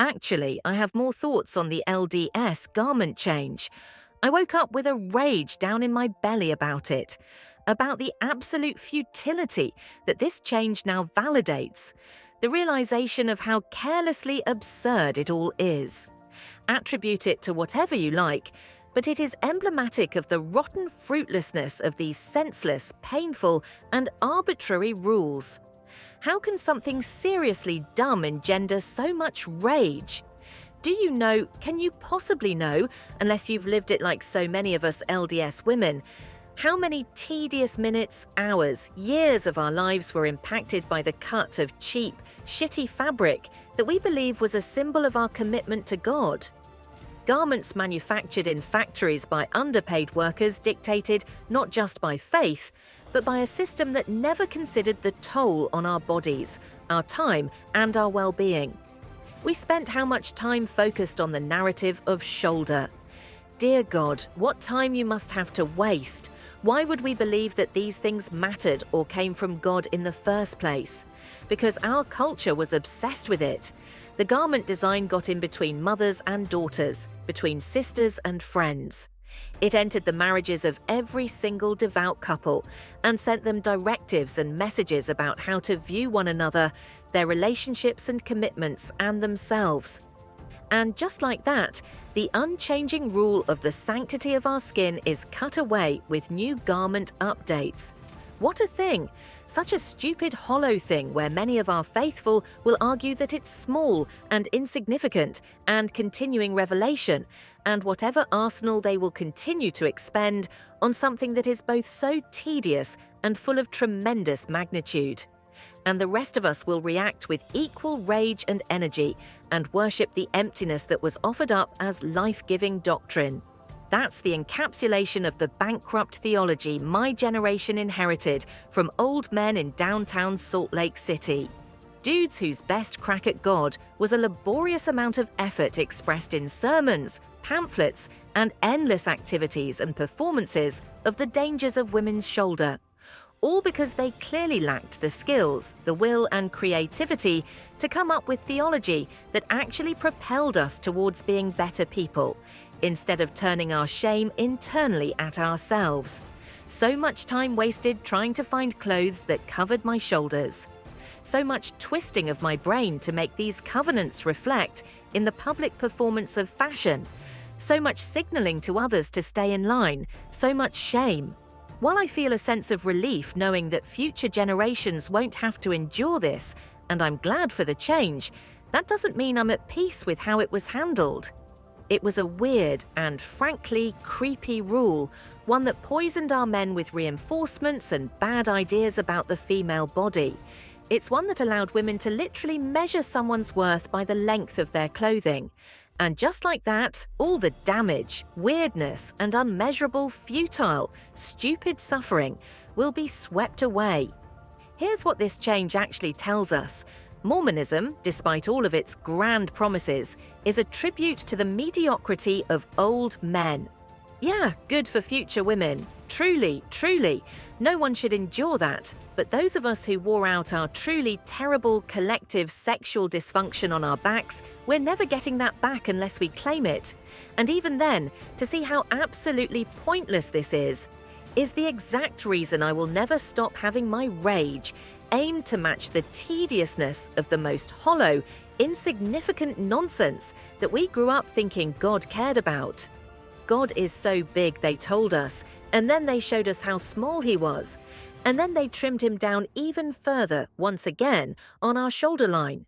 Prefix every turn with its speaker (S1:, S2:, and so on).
S1: Actually, I have more thoughts on the LDS garment change. I woke up with a rage down in my belly about it, about the absolute futility that this change now validates, the realization of how carelessly absurd it all is. Attribute it to whatever you like, but it is emblematic of the rotten fruitlessness of these senseless, painful, and arbitrary rules. How can something seriously dumb engender so much rage? Do you know, can you possibly know, unless you've lived it like so many of us LDS women, how many tedious minutes, hours, years of our lives were impacted by the cut of cheap, shitty fabric that we believe was a symbol of our commitment to God? Garments manufactured in factories by underpaid workers dictated not just by faith, but by a system that never considered the toll on our bodies, our time, and our well-being. We spent how much time focused on the narrative of shoulder. Dear God, what time you must have to waste. Why would we believe that these things mattered or came from God in the first place? Because our culture was obsessed with it. The garment design got in between mothers and daughters, between sisters and friends. It entered the marriages of every single devout couple and sent them directives and messages about how to view one another, their relationships and commitments, and themselves. And just like that, the unchanging rule of the sanctity of our skin is cut away with new garment updates. What a thing! Such a stupid, hollow thing where many of our faithful will argue that it's small and insignificant and continuing revelation, and whatever arsenal they will continue to expend on something that is both so tedious and full of tremendous magnitude. And the rest of us will react with equal rage and energy and worship the emptiness that was offered up as life-giving doctrine. That's the encapsulation of the bankrupt theology my generation inherited from old men in downtown Salt Lake City. Dudes whose best crack at God was a laborious amount of effort expressed in sermons, pamphlets, and endless activities and performances of the dangers of women's shoulder. All because they clearly lacked the skills, the will, and creativity to come up with theology that actually propelled us towards being better people, instead of turning our shame internally at ourselves. So much time wasted trying to find clothes that covered my shoulders. So much twisting of my brain to make these covenants reflect in the public performance of fashion. So much signaling to others to stay in line. So much shame. While I feel a sense of relief knowing that future generations won't have to endure this, and I'm glad for the change, that doesn't mean I'm at peace with how it was handled. It was a weird and, frankly, creepy rule, one that poisoned our men with reinforcements and bad ideas about the female body. It's one that allowed women to literally measure someone's worth by the length of their clothing. And just like that, all the damage, weirdness, and unmeasurable, futile, stupid suffering will be swept away. Here's what this change actually tells us. Mormonism, despite all of its grand promises, is a tribute to the mediocrity of old men. Yeah, good for future women. Truly, truly. No one should endure that. But those of us who wore out our truly terrible collective sexual dysfunction on our backs, we're never getting that back unless we claim it. And even then, to see how absolutely pointless this is the exact reason I will never stop having my rage aimed to match the tediousness of the most hollow, insignificant nonsense that we grew up thinking God cared about. God is so big, they told us, and then they showed us how small he was. And then they trimmed him down even further, once again, on our shoulder line.